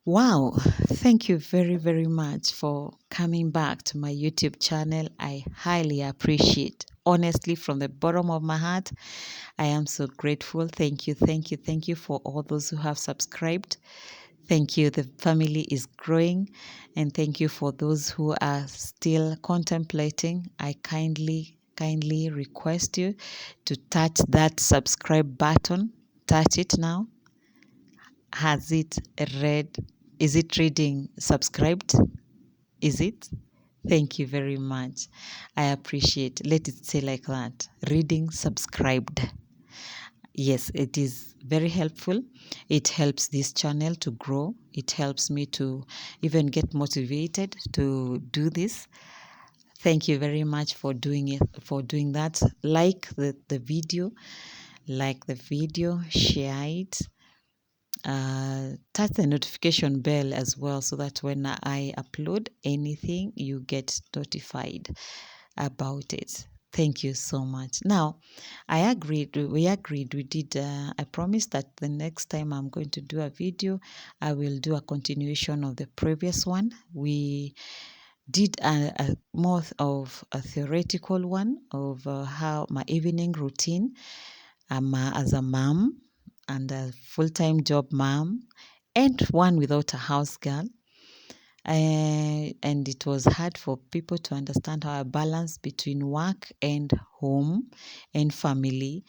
Wow, thank you very, very much for coming back to my YouTube channel. I highly appreciate. Honestly, from the bottom of my heart, I am so grateful. Thank you, thank you, thank you for all those who have subscribed. Thank you. The family is growing. And thank you for those who are still contemplating. I kindly request you to touch that subscribe button. Touch it now. Has it read? Is it reading subscribed? Is it? Thank you very much. I appreciate. Let it say like that. Reading subscribed. Yes, it is very helpful. It helps this channel to grow. It helps me to even get motivated to do this. Thank you very much for doing it, for doing that. Like the video, share it, touch the notification bell as well so that when I upload anything, you get notified about it. Thank you so much. Now, we agreed, we did, I promised that the next time I'm going to do a video, I will do a continuation of the previous one. We did a more of a theoretical one of how my evening routine as a mom and a full-time job mom and one without a house girl. And it was hard for people to understand how I balance between work and home and family.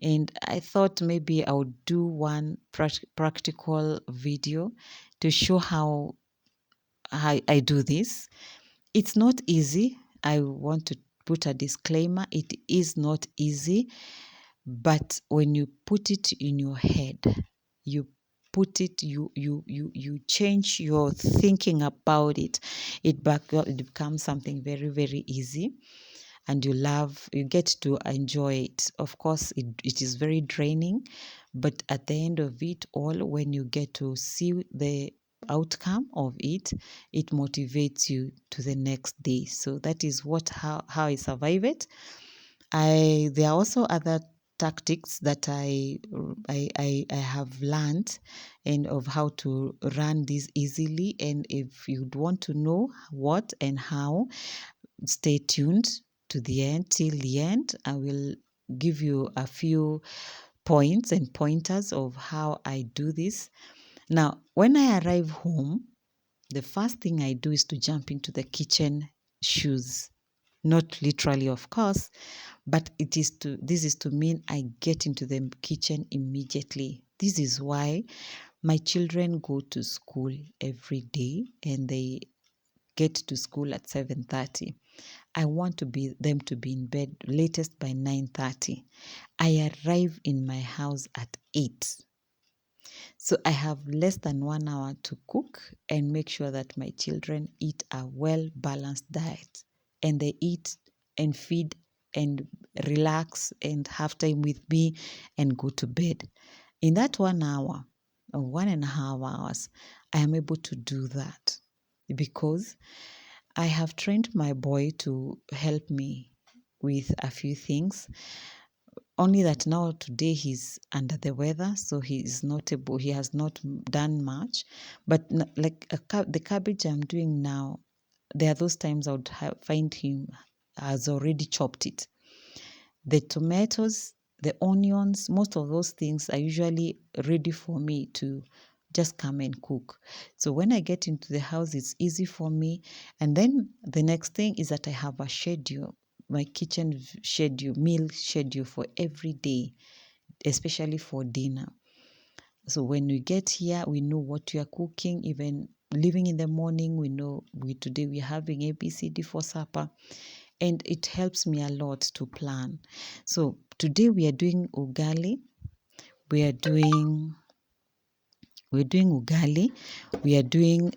And I thought maybe I would do one practical video to show how I do this. It's not easy. I want to put a disclaimer. It is not easy. But when you put it in your head, you put it, you change your thinking about it, it becomes something very, very easy, and you get to enjoy it. Of course, it is very draining, but at the end of it all, when you get to see the outcome of it, it motivates you to the next day. So that is how I survive it. There are also other tactics that I have learned and of how to run this easily. And if you'd want to know what and how, stay tuned to the end, till the end. I will give you a few points and pointers of how I do this. Now, when I arrive home, the first thing I do is to jump into the kitchen shoes. Not literally, of course, but this is to mean I get into the kitchen immediately. This is why my children go to school every day and they get to school at 7:30. I want them to be in bed latest by 9:30. I arrive in my house at 8. So I have less than 1 hour to cook and make sure that my children eat a well-balanced diet, and they eat and feed and relax and have time with me and go to bed. In that 1 hour or 1.5 hours, I am able to do that because I have trained my boy to help me with a few things. Only that now today he's under the weather, so he is not able. He has not done much, but like the cabbage I'm doing now, there are those times I would find him has already chopped it. The tomatoes, the onions, most of those things are usually ready for me to just come and cook. So when I get into the house, it's easy for me. And then the next thing is that I have a schedule, my kitchen schedule, meal schedule for every day, especially for dinner. So when we get here, we know what we are cooking. Even leaving in the morning, we know today we're having ABCD for supper, and it helps me a lot to plan. So today we are doing ugali. We are doing ugali. We are doing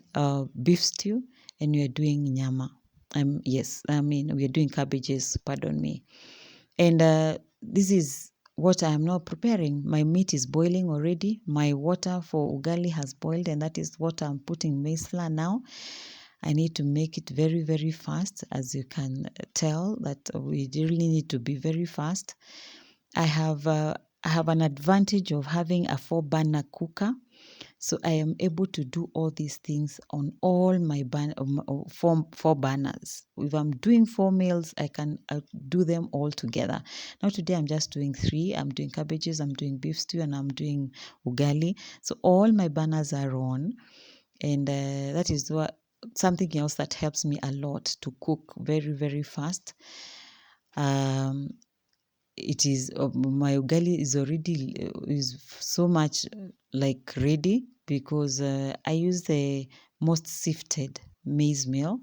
beef stew, and we are doing nyama. We are doing cabbages. Pardon me. And this is what I am now preparing. My meat is boiling already. My water for ugali has boiled, and that is what I'm putting maize flour now. I need to make it very, very fast. As you can tell, that we really need to be very fast. I have an advantage of having a 4-burner cooker. So I am able to do all these things on all my four banners. If I'm doing 4 meals, I can do them all together. Now today I'm just doing 3. I'm doing cabbages, I'm doing beef stew, and I'm doing ugali. So all my banners are on, and that is something else that helps me a lot to cook very, very fast. It is my ugali is already is so much like ready, because I use the most sifted maize meal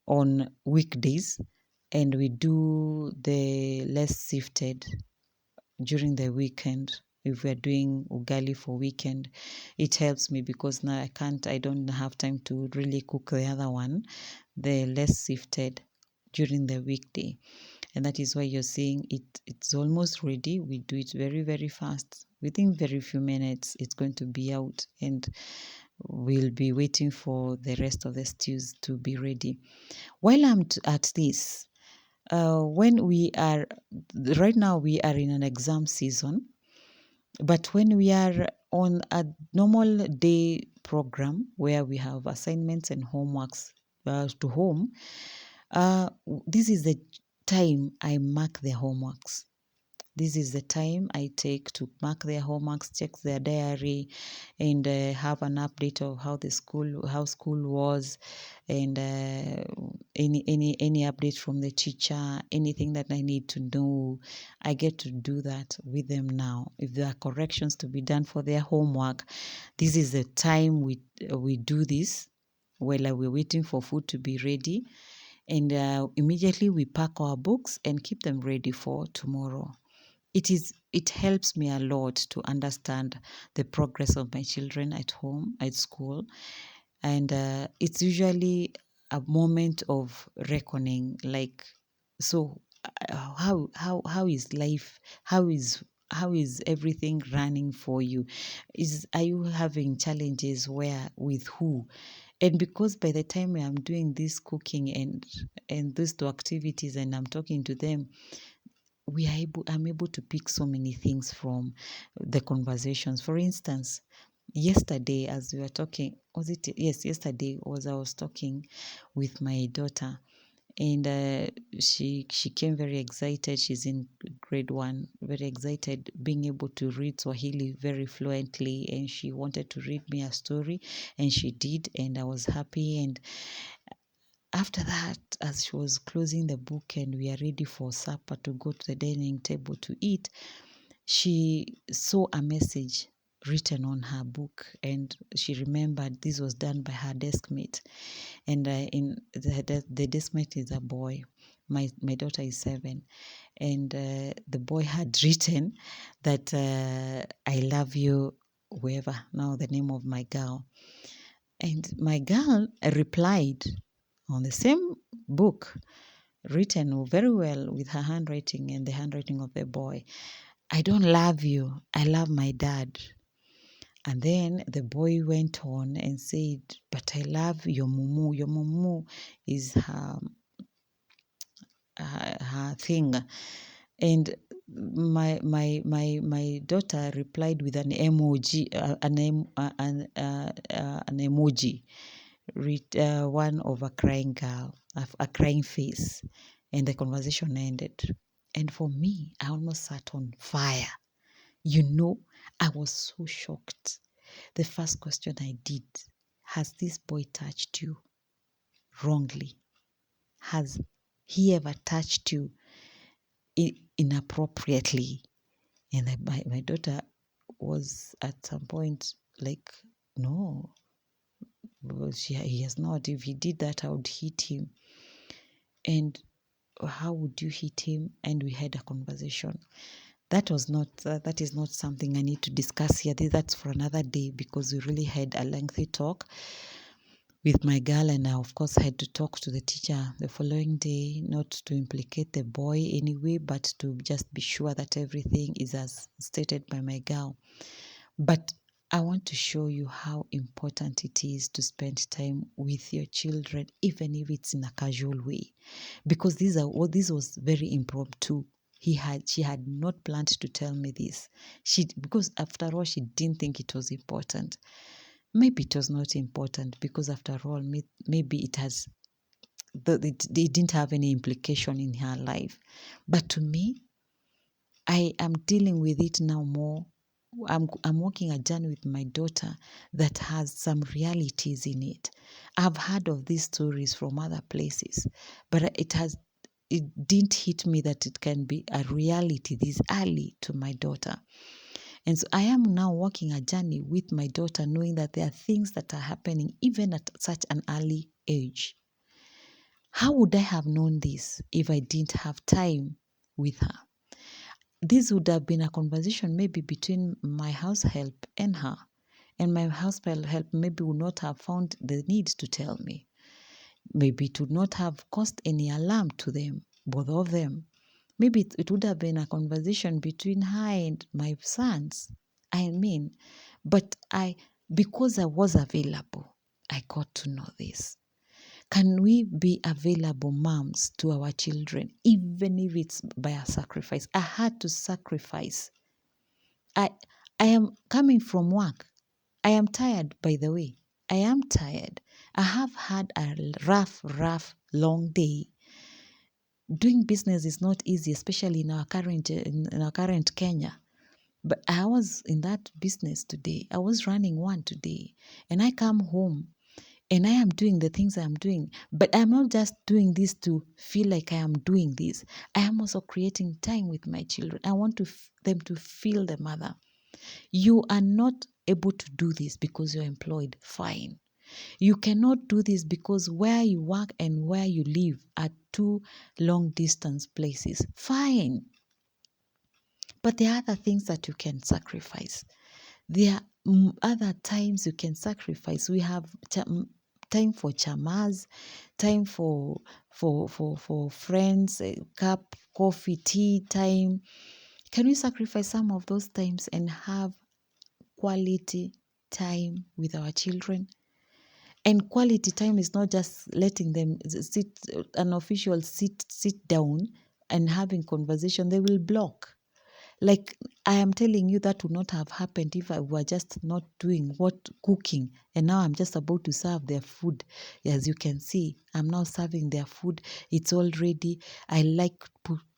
on weekdays, and we do the less sifted during the weekend. If we're doing ugali for weekend, it helps me because now I don't have time to really cook the other one, the less sifted, during the weekday. And that is why you're seeing it's almost ready. We do it very, very fast. Within very few minutes, it's going to be out, and we'll be waiting for the rest of the stews to be ready. While I'm at this, when we are, right now we are in an exam season, but when we are on a normal day program where we have assignments and homeworks to home, this is the time I mark the homeworks. This is the time I take to mark their homeworks, check their diary, and have an update of how school was, and any update from the teacher, anything that I need to know. I get to do that with them now. If there are corrections to be done for their homework, this is the time we do this while we're waiting for food to be ready, and immediately we pack our books and keep them ready for tomorrow. It helps me a lot to understand the progress of my children at home, at school, and it's usually a moment of reckoning. Like, so how is life? How is everything running for you? Are you having challenges? Where, with who? And because by the time I'm doing this cooking and these two activities, and I'm talking to them, I'm able to pick so many things from the conversations. For instance, yesterday, as we were talking, was it? Yes, yesterday I was talking with my daughter, and she came very excited. She's in grade 1, very excited, being able to read Swahili very fluently, and she wanted to read me a story, and she did, and I was happy. And after that, as she was closing the book and we are ready for supper to go to the dining table to eat, she saw a message written on her book, and she remembered this was done by her deskmate. And in the deskmate is a boy. My daughter is 7, and the boy had written that I love you, whoever, now the name of my girl. And my girl replied on the same book, written very well with her handwriting and the handwriting of the boy, I don't love you, I love my dad. And then the boy went on and said, but I love your mumu. Your mumu is her thing. And my daughter replied with an emoji, an emoji, one of a crying girl, a crying face, and the conversation ended. And for me, I almost sat on fire. I was so shocked. The first question I did, has this boy touched you wrongly? Has he ever touched you inappropriately? And my daughter was at some point like, no, he has not. If he did that, I would hit him. And how would you hit him? And we had a conversation. That is not something I need to discuss here. That's for another day, because we really had a lengthy talk with my girl, and I of course had to talk to the teacher the following day, not to implicate the boy anyway, but to just be sure that everything is as stated by my girl. But I want to show you how important it is to spend time with your children, even if it's in a casual way, because this was very impromptu. She had not planned to tell me this. Because after all, she didn't think it was important. maybe it was not important because after all, maybe it didn't have any implication in her life. But to me, I am dealing with it now more. I'm walking a journey with my daughter that has some realities in it. I've heard of these stories from other places, but it didn't hit me that it can be a reality this early to my daughter. And so I am now walking a journey with my daughter, knowing that there are things that are happening even at such an early age. How would I have known this if I didn't have time with her? This would have been a conversation maybe between my house help and her. And my house help maybe would not have found the need to tell me. Maybe it would not have caused any alarm to them, both of them. Maybe it would have been a conversation between her and my sons. I mean, but because I was available, I got to know this. Can we be available moms to our children, even if it's by a sacrifice? I had to sacrifice. I I am coming from work. I am tired, by the way. I am tired. I have had a rough, long day. Doing business is not easy, especially in our current Kenya. But I was in that business today. I was running one today, and I come home and I am doing the things I'm doing. But I'm not just doing this to feel like I am doing this. I am also creating time with my children. I want them to feel the mother. You are not able to do this because you're employed. Fine. You cannot do this because where you work and where you live are two long distance places. Fine. But there are other things that you can sacrifice. There are other times you can sacrifice. We have time for chamas, time for friends, cup, coffee, tea time. Can we sacrifice some of those times and have quality time with our children? And quality time is not just letting them sit an official sit down and having conversation. They will block. Like I am telling you, that would not have happened if I were just not doing what cooking. And now I'm just about to serve their food. As you can see, I'm now serving their food. It's all ready. I like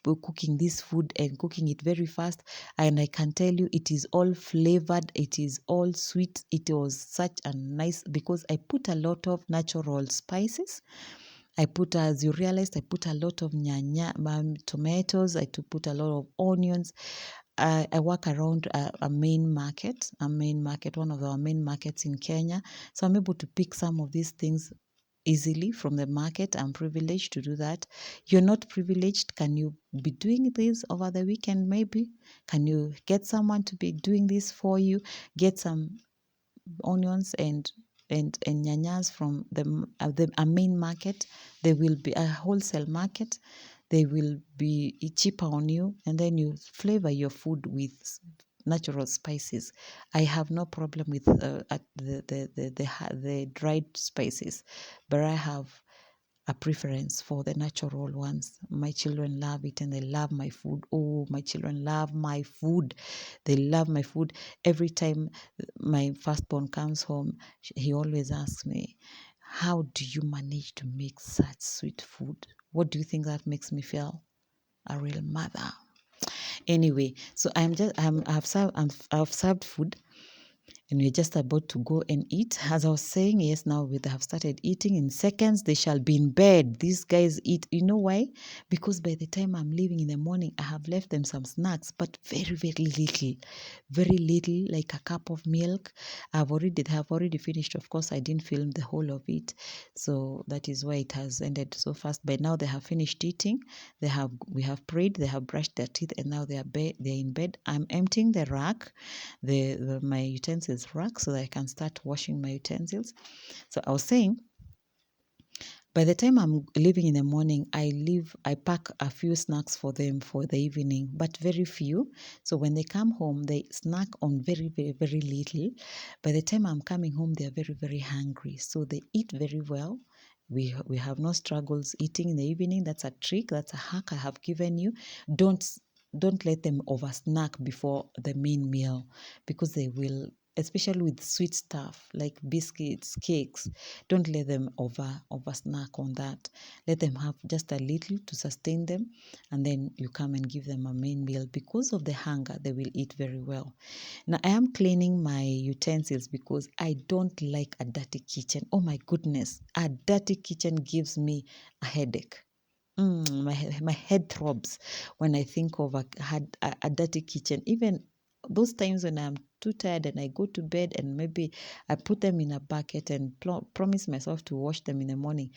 cooking this food and cooking it very fast. And I can tell you, it is all flavored. It is all sweet. It was such a nice, because I put a lot of natural spices. As you realized, I put a lot of tomatoes. Put a lot of onions. I work around a main market, one of our main markets in Kenya. So I'm able to pick some of these things easily from the market. I'm privileged to do that. You're not privileged. Can you be doing this over the weekend maybe? Can you get someone to be doing this for you? Get some onions and nyanyas from a main market. They will be a wholesale market. They will be cheaper on you, and then you flavor your food with natural spices. I have no problem with the dried spices, but I have a preference for the natural ones. My children love it and they love my food. Oh, my children love my food. They love my food. Every time my firstborn comes home, he always asks me, how do you manage to make such sweet food? What do you think that makes me feel? A real mother. Anyway, so I've served food and we're just about to go and eat. As I was saying, yes, now we have started eating. In seconds, they shall be in bed. These guys eat. You know why? Because by the time I'm leaving in the morning, I have left them some snacks, but very, very little, like a cup of milk. They have already finished. Of course, I didn't film the whole of it, so that is why it has ended so fast. By now, they have finished eating. We have prayed. They have brushed their teeth, and now they're in bed. I'm emptying the rack, my utensils rack, so that I can start washing my utensils. So I was saying, by the time I'm leaving in the morning, I pack a few snacks for them for the evening, but very few. So when they come home, they snack on very, very, very little. By the time I'm coming home, they're very, very hungry. So they eat very well. We have no struggles eating in the evening. That's a trick. That's a hack I have given you. Don't let them over snack before the main meal, because they will especially with sweet stuff like biscuits, cakes. Don't let them over snack on that. Let them have just a little to sustain them, and then you come and give them a main meal. Because of the hunger, they will eat very well. Now I am cleaning my utensils because I don't like a dirty kitchen. Oh my goodness, a dirty kitchen gives me a headache. My head throbs when I think of a dirty kitchen. Even those times when I'm too tired and I go to bed and maybe I put them in a bucket and promise myself to wash them in the morning.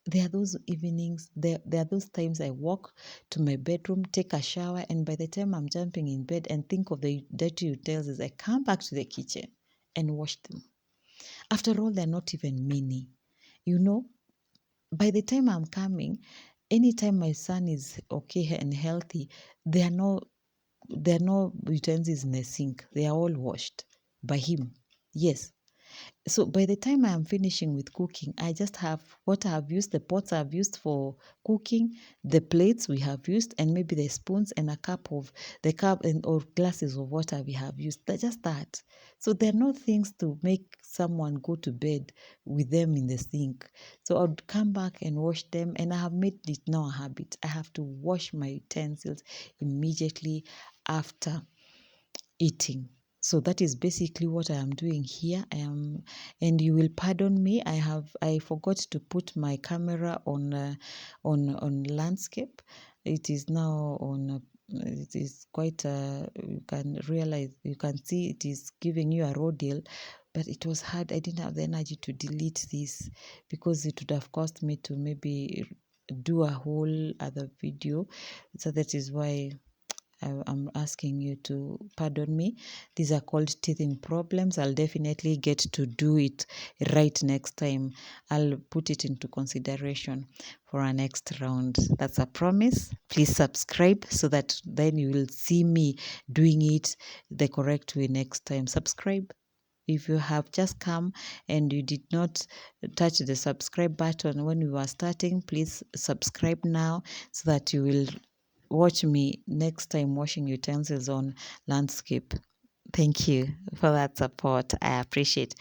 There are those evenings, there are those times I walk to my bedroom, take a shower, and by the time I'm jumping in bed and think of the dirty utensils, I come back to the kitchen and wash them. After all, they're not even many. You know, by the time I'm coming, anytime my son is okay and healthy, there are no utensils in the sink. They are all washed by him. Yes. So by the time I am finishing with cooking, I just have what I have used, the pots I've used for cooking, the plates we have used, and maybe the spoons and a cup and or glasses of water we have used. Just that. So there are no things to make someone go to bed with them in the sink. So I would come back and wash them, and I have made it now a habit. I have to wash my utensils immediately after eating. So that is basically what I am doing here. And you will pardon me. I forgot to put my camera on landscape. It is now on. It is quite. You can see it is giving you a raw deal, but it was hard. I didn't have the energy to delete this because it would have cost me to maybe do a whole other video. So that is why I'm asking you to pardon me. These are called teething problems. I'll definitely get to do it right next time. I'll put it into consideration for our next round. That's a promise. Please subscribe so that then you will see me doing it the correct way next time. Subscribe. If you have just come and you did not touch the subscribe button when we were starting, please subscribe now so that you will watch me next time washing utensils on landscape. Thank you for that support. I appreciate.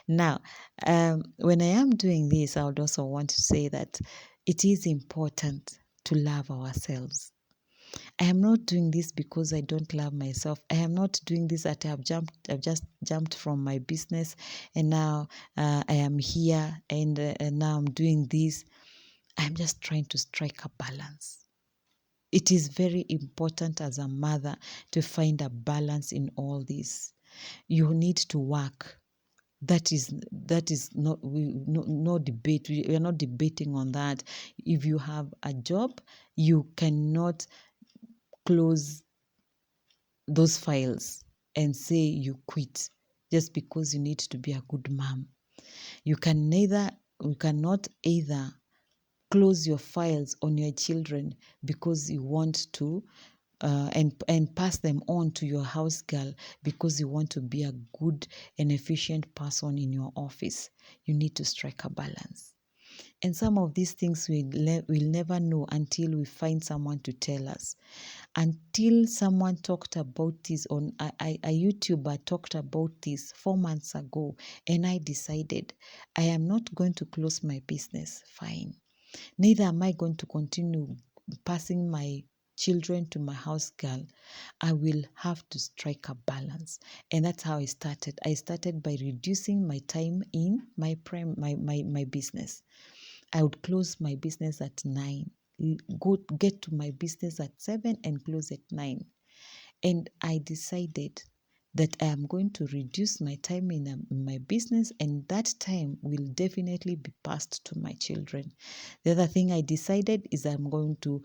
Now, when I am doing this, I would also want to say that it is important to love ourselves. I am not doing this because I don't love myself. I am not doing this that I've just jumped from my business and now I am here and now I'm doing this. I'm just trying to strike a balance. It is very important as a mother to find a balance in all this. You need to work. That is not no debate. We are not debating on that. If you have a job, you cannot close those files and say you quit just because you need to be a good mom. You cannot either close your files on your children because you want to and pass them on to your house girl because you want to be a good and efficient person in your office. You need to strike a balance. And some of these things we'll never know until we find someone to tell us. Until someone talked about this on a YouTuber talked about this 4 months ago, and I decided I am not going to close my business. Fine. Neither am I going to continue passing my children to my house girl. I will have to strike a balance. And that's how I started. I started by reducing my time in my business. I would close my business at 9, get to my business at 7 and close at 9. And I decided that I am going to reduce my time in my business, and that time will definitely be passed to my children. The other thing I decided is I'm going to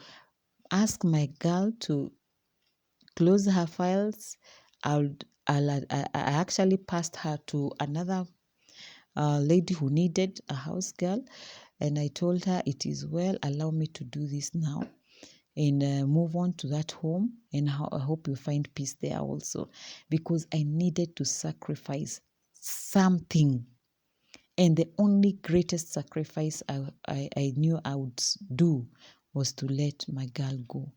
ask my girl to close her files. I actually passed her to another lady who needed a house girl, and I told her it is well, allow me to do this now and move on to that home. And I hope you find peace there also, because I needed to sacrifice something. And the only greatest sacrifice I knew I would do was to let my girl go.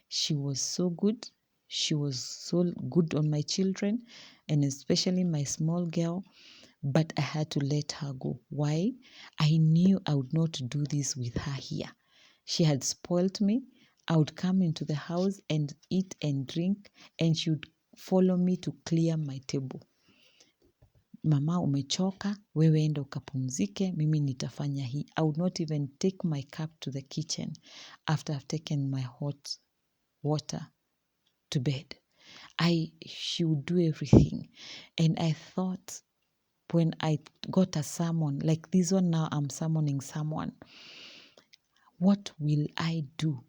She was so good. She was so good on my children, and especially my small girl, but I had to let her go. Why? I knew I would not do this with her here. She had spoiled me. I would come into the house and eat and drink, and she would follow me to clear my table. Mama, umechoka, wewe enda ukapumzike, mimi nitafanya hii. I would not even take my cup to the kitchen after I've taken my hot water to bed. She would do everything. And I thought, when I got a sermon, like this one now, I'm summoning someone. What will I do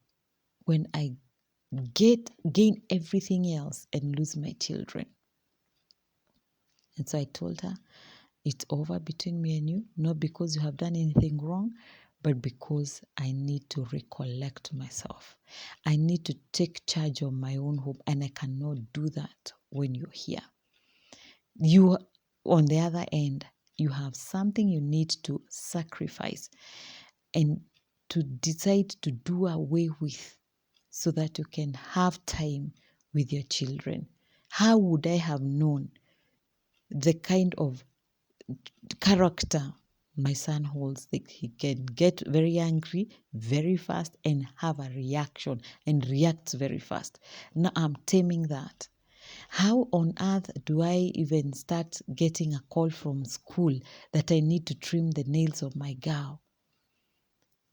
when I gain everything else and lose my children? And so I told her, it's over between me and you, not because you have done anything wrong, but because I need to recollect myself. I need to take charge of my own home, and I cannot do that when you're here. You, on the other end, you have something you need to sacrifice and to decide to do away with so that you can have time with your children. How would I have known the kind of character my son holds? Like, he can get very angry very fast and have a reaction and reacts very fast. Now I'm taming that. How on earth do I even start getting a call from school that I need to trim the nails of my girl?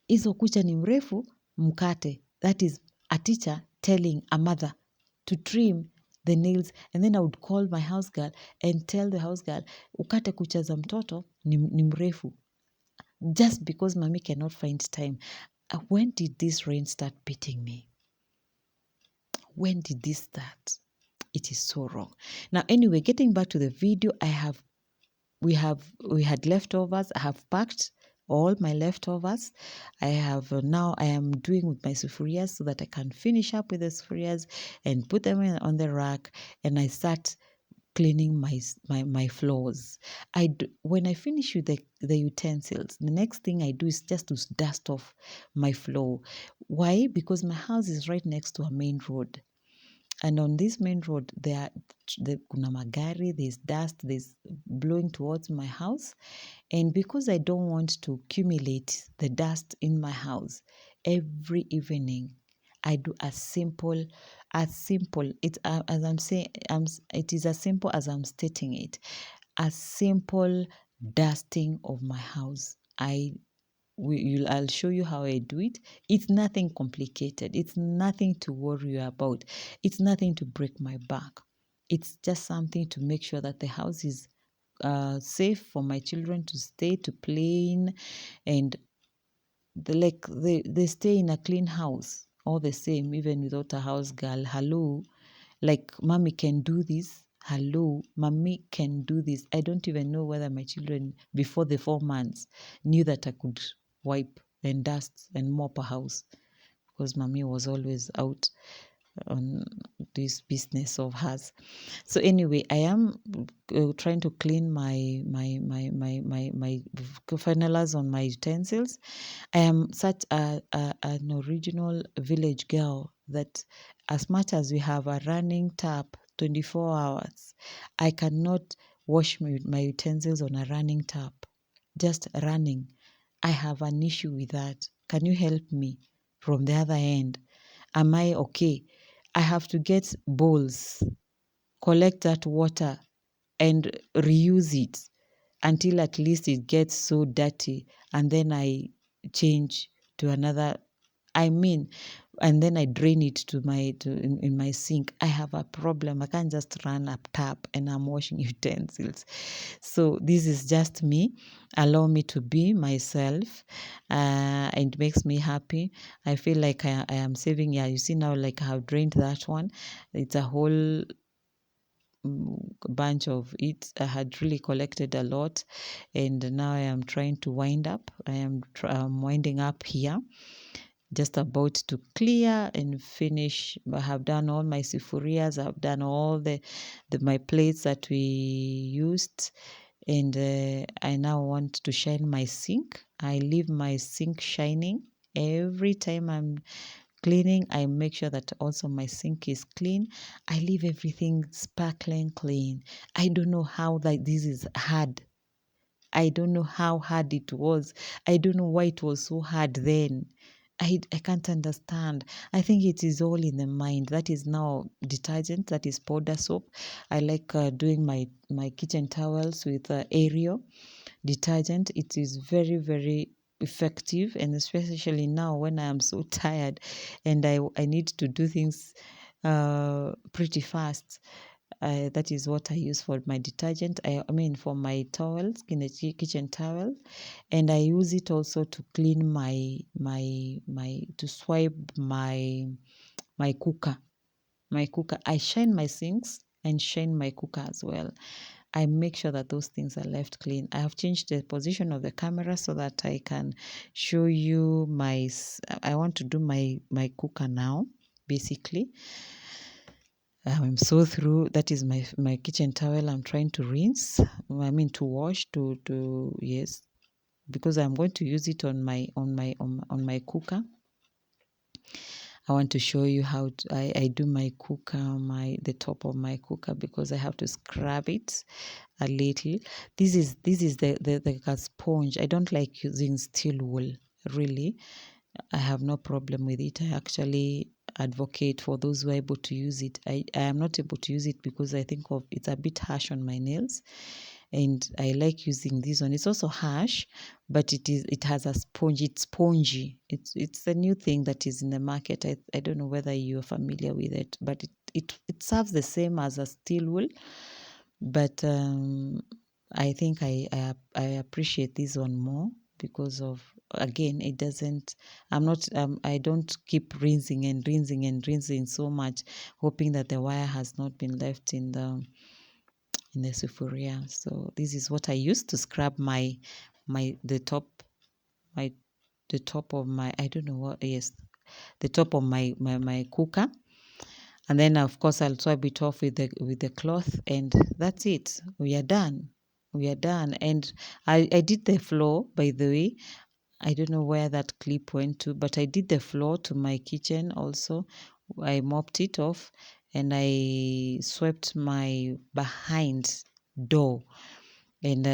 Hizo kucha ni mrefu, mkate. That is a teacher telling a mother to trim the nails. And then I would call my house girl and tell the house girl, ukate kucha za mtoto ni mrefu. Just because mommy cannot find time. When did this rain start beating me? When did this start? It is so wrong. Now, anyway, getting back to the video, we had leftovers. I have packed all my leftovers. I am doing with my sufurias so that I can finish up with the sufurias and put them on the rack, and I start cleaning my floors. When I finish with the utensils, the next thing I do is just to dust off my floor. Why? Because my house is right next to a main road. And on this main road, kuna magari, there's dust, there's blowing towards my house. And because I don't want to accumulate the dust in my house, every evening I do it as I'm saying, it is as simple as I'm stating it. A simple dusting of my house. I'll show you how I do it. It's nothing complicated. It's nothing to worry about. It's nothing to break my back. It's just something to make sure that the house is safe for my children to stay, to play in, and they stay in a clean house all the same, even without a house girl. Hello, like, mommy can do this. Hello, mommy can do this. I don't even know whether my children, before the 4 months, knew that I could wipe and dust and mop a house, because mommy was always out on this business of hers. So anyway, I am trying to clean my finalize on my utensils. I am such an original village girl that as much as we have a running tap 24 hours, I cannot wash my utensils on a running tap, just running. I have an issue with that. Can you help me from the other end? Am I okay? I have to get bowls, collect that water, and reuse it until at least it gets so dirty, and then I change to another. And then I drain it in my sink. I have a problem. I can't just run up tap and I'm washing utensils. So this is just me. Allow me to be myself. It makes me happy. I feel like I am saving. Yeah, you see now, like, I have drained that one. It's a whole bunch of it. I had really collected a lot, and now I am trying to wind up. I'm winding up here, just about to clear and finish. I have done all my sifurias. I've done all my plates that we used, and I now want to shine my sink. I leave my sink shining every time I'm cleaning, I make sure that also my sink is clean. I leave everything sparkling clean. I don't know how that this is hard. I don't know how hard it was. I don't know why it was so hard then. I can't understand. I think it is all in the mind. That is now detergent, that is powder soap. I like doing my kitchen towels with Ariel detergent. It is very, very effective, and especially now when I am so tired and I need to do things pretty fast. That is what I use for my detergent. I mean, for my towels, kitchen towel, and I use it also to clean my to swipe my cooker. My cooker. I shine my sinks and shine my cooker as well. I make sure that those things are left clean. I have changed the position of the camera so that I can show you I want to do my cooker now, basically. I'm so through. That is my kitchen towel. I'm trying to rinse. I mean to wash yes, because I'm going to use it on my cooker. I want to show you how I do my cooker, the top of my cooker, because I have to scrub it a little. This is the like a sponge. I don't like using steel wool, really. I have no problem with it. I actually advocate for those who are able to use it. I am not able to use it because I think of it's a bit harsh on my nails, and I like using this one. It's also harsh, but it has a sponge. It's spongy. It's a new thing that is in the market. I don't know whether you're familiar with it, but it serves the same as a steel wool, but I think I appreciate this one more because of, again, it doesn't, I don't keep rinsing and rinsing and rinsing so much, hoping that the wire has not been left in the sufuria. So this is what I use to scrub the top, my the top of my, I don't know what, yes, the top of my cooker. And then of course I'll swipe it off with the cloth, and that's it. We are done. We are done. And I did the floor, by the way. I don't know where that clip went to, but I did the floor to my kitchen also. I mopped it off and I swept my behind door. And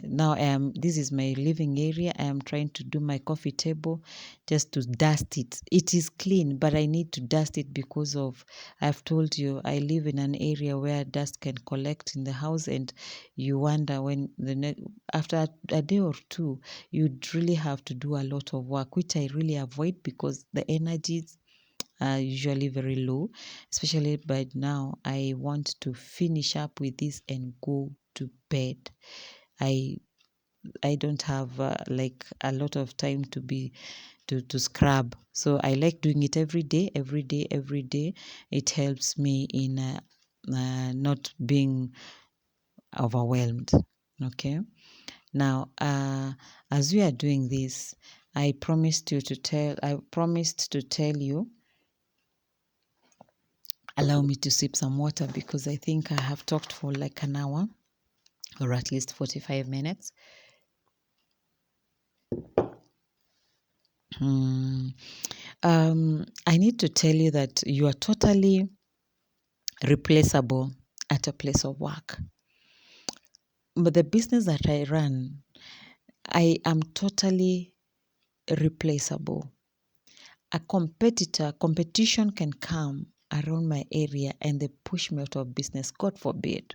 now this is my living area. I am trying to do my coffee table just to dust it. It is clean, but I need to dust it because of, I've told you, I live in an area where dust can collect in the house, and you wonder when after a day or two, you'd really have to do a lot of work, which I really avoid because the energies are usually very low, especially by now. I want to finish up with this and go to bed. I I don't have like a lot of time to scrub, so I like doing it every day, every day, every day. It helps me in not being overwhelmed. Okay. Now, as we are doing this, I promised to tell you. Allow me to sip some water because I think I have talked for like an hour or at least 45 minutes. Hmm. I need to tell you that you are totally replaceable at a place of work. But the business that I run, I am totally replaceable. Competition can come around my area and they push me out of business. God forbid.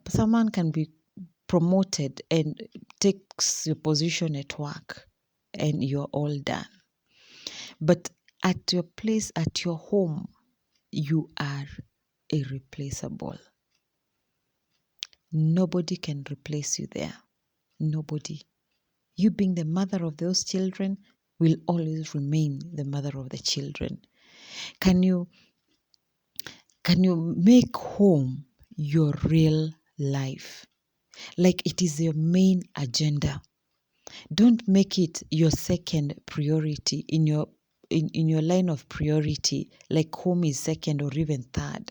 Someone can be promoted and takes your position at work and you're all done. But at your place, at your home, you are irreplaceable. Nobody can replace you there. Nobody. You being the mother of those children will always remain the mother of the children. Can you make home your real life? Like it is your main agenda. Don't make it your second priority in your line of priority, like home is second or even third.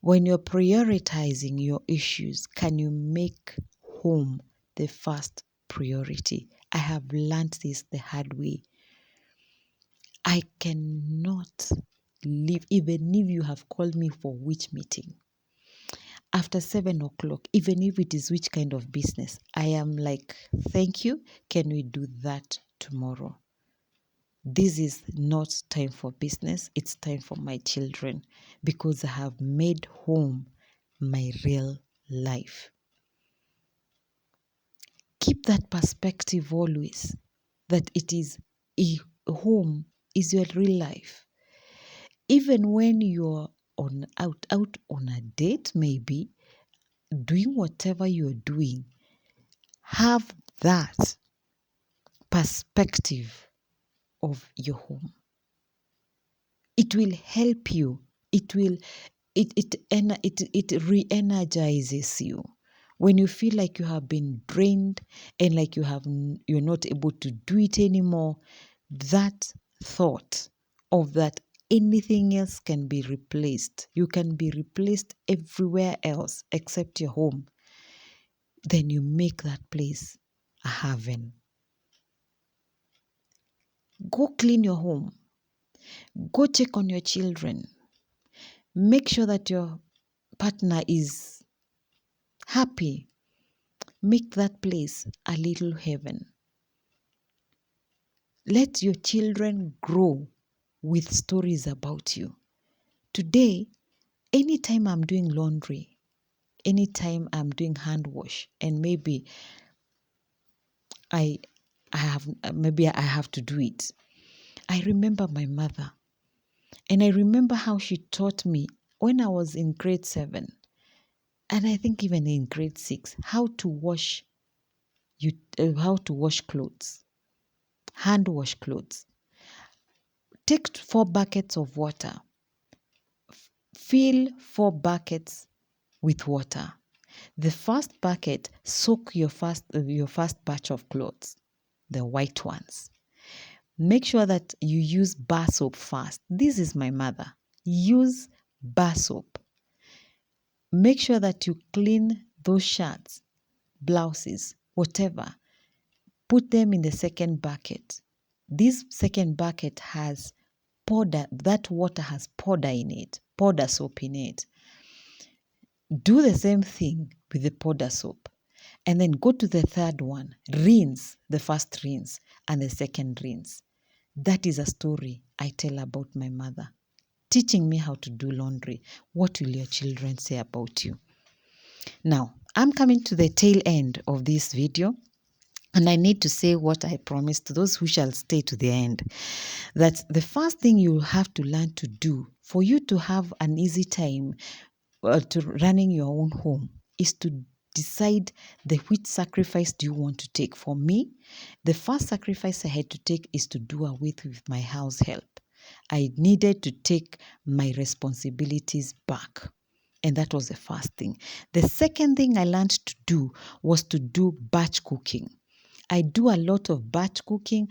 When you're prioritizing your issues, can you make home the first priority? I have learned this the hard way. I cannot leave, even if you have called me for which meeting. After 7 o'clock, even if it is which kind of business, I am like, thank you. Can we do that tomorrow? This is not time for business. It's time for my children because I have made home my real life. Keep that perspective always that it is a home is your real life. Even when you're out on a date, maybe doing whatever you're doing, have that perspective of your home. It will help you. It re-energizes you when you feel like you have been drained and like you're not able to do it anymore. That thought of that anything else can be replaced, you can be replaced everywhere else except your home, then you make that place a heaven. Go clean your home. Go check on your children. Make sure that your partner is happy. Make that place a little heaven. Let your children grow with stories about you. Today, anytime I'm doing laundry, anytime I'm doing hand wash, and maybe I have to do it, I remember my mother. And I remember how she taught me when I was in grade 7, and I think even in grade 6, how to wash clothes, hand wash clothes. Take 4 buckets of water. Fill 4 buckets with water. The first bucket, soak your first batch of clothes, the white ones. Make sure that you use bar soap first. This is my mother. Use bar soap. Make sure that you clean those shirts, blouses, whatever. Put them in the second bucket. This second bucket has powder. That water has powder in it, powder soap in it. Do the same thing with the powder soap. And then go to the third one. Rinse the first rinse and the second rinse. That is a story I tell about my mother, teaching me how to do laundry. What will your children say about you? Now, I'm coming to the tail end of this video, and I need to say what I promised to those who shall stay to the end. That the first thing you have to learn to do for you to have an easy time to running your own home is to decide which sacrifice do you want to take. For me, the first sacrifice I had to take is to do away with my house help. I needed to take my responsibilities back. And that was the first thing. The second thing I learned to do was to do batch cooking. I do a lot of batch cooking.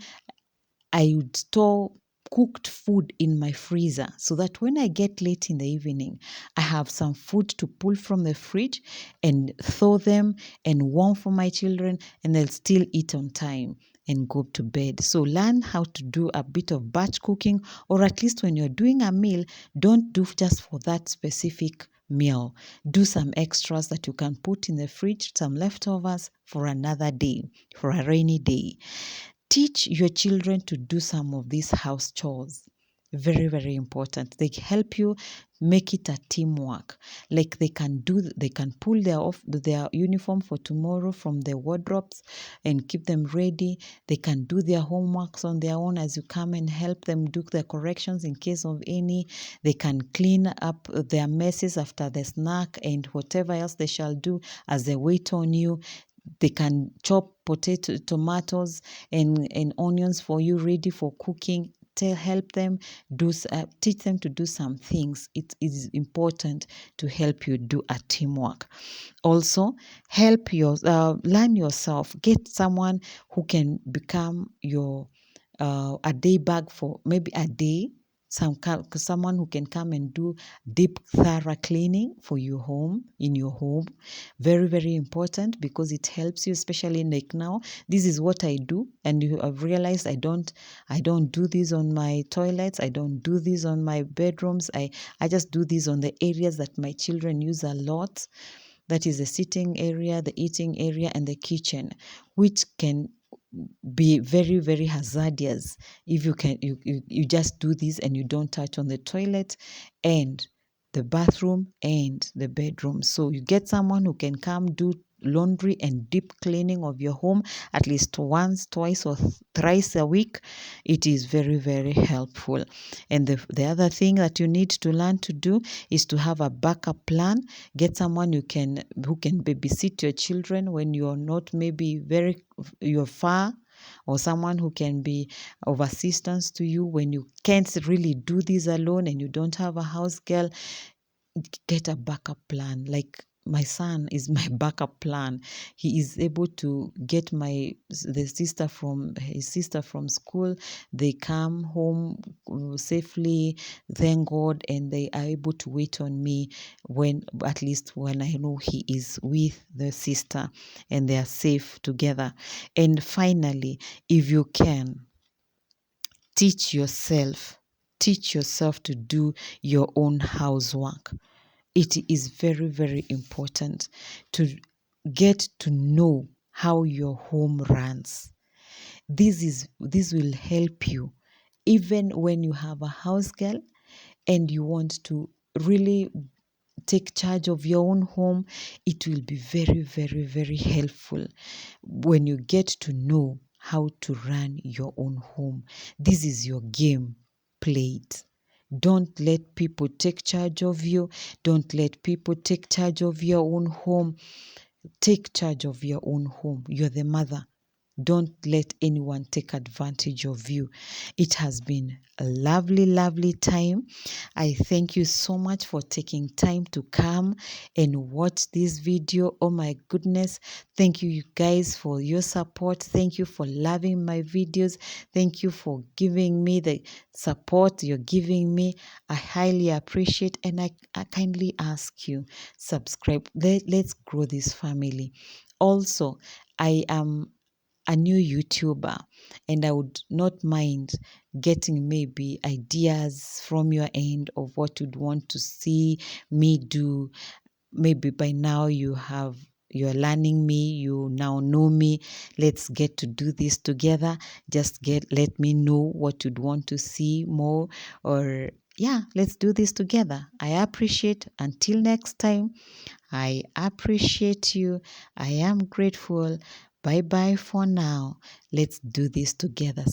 I would store cooked food in my freezer so that when I get late in the evening, I have some food to pull from the fridge and thaw them and warm for my children, and they'll still eat on time and go to bed. So learn how to do a bit of batch cooking, or at least when you're doing a meal, don't do just for that specific meal. Do some extras that you can put in the fridge, some leftovers for another day, for a rainy day. Teach your children to do some of these house chores. Very, very important. They help you make it a teamwork. Like they can pull their uniform for tomorrow from the wardrobes and keep them ready. They can do their homeworks on their own as you come and help them do the corrections in case of any. They can clean up their messes after the snack and whatever else they shall do as they wait on you. They can chop tomatoes and onions for you ready for cooking. Help them teach them to do some things. It is important to help you do a teamwork. Also, learn yourself. Get someone who can become your a day bag for maybe a day. someone who can come and do deep thorough cleaning for your home, in your home. Very, very important, because it helps you, especially like now. This is what I do, and you have realized I don't do this on my toilets. I don't do this on my bedrooms. I just do this on the areas that my children use a lot. That is the sitting area, the eating area, and the kitchen, which can be very, very hazardous if you just do this and you don't touch on the toilet and the bathroom and the bedroom. So you get someone who can come do laundry and deep cleaning of your home at least once, twice, or thrice a week. It is very, very helpful. And the other thing that you need to learn to do is to have a backup plan. Get someone who can babysit your children when you're not, maybe you're far, or someone who can be of assistance to you when you can't really do this alone and you don't have a house girl. Get a backup plan. Like my son is my backup plan. He is able to get his sister from school. They come home safely, thank God, and they are able to wait on me at least when I know he is with the sister and they are safe together. And finally, if you can, teach yourself to do your own housework. It is very, very important to get to know how your home runs. This will help you even when you have a house girl and you want to really take charge of your own home. It will be very, very, very helpful when you get to know how to run your own home. This is your game. Play it. Don't let people take charge of you. Don't let people take charge of your own home. Take charge of your own home. You're the mother. Don't let anyone take advantage of you. It has been a lovely, lovely time. I thank you so much for taking time to come and watch this video. Oh my goodness. Thank you guys for your support. Thank you for loving my videos. Thank you for giving me the support you're giving me. I highly appreciate, and I kindly ask you, subscribe. Let's grow this family. Also, I am a new YouTuber, and I would not mind getting maybe ideas from your end of what you'd want to see me do. Maybe by now you're learning me, you now know me. Let's get to do this together. Let me know what you'd want to see more, or yeah, let's do this together. I appreciate. Until next time, I appreciate you. I am grateful. Bye bye for now. Let's do this together.